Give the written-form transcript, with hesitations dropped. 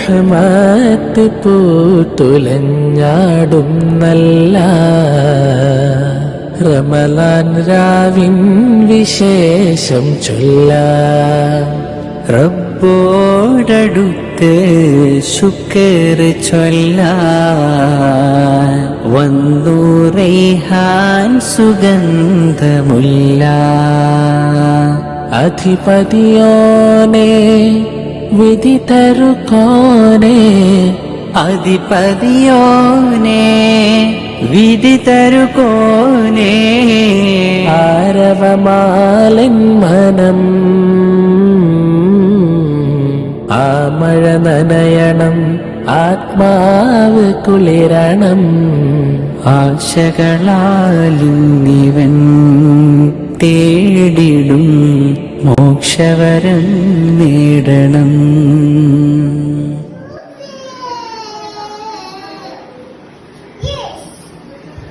റഹ്മത്ത് പൂത്തുലഞ്ഞാടും നല്ല റമളാൻ രാവിൻ വിശേഷം ചൊല്ലാം. റബ്ബോടടുത്ത് ശുക്ർ ചൊല്ലാൻ വന്നു റൈഹാൻ സുഗന്ധമുല്ല. അധിപതിയോനെ വിധി തരുകോനെ, അധിപതിയോനെ വിധി തരുകോനെ, ആരവമാലൻ മനം ആ മഴ നനയണം, ആത്മാവ് കുളിരണം. ആശകളാലിന്നിവൻ തേടിടും മോക്ഷവരം നേടണം.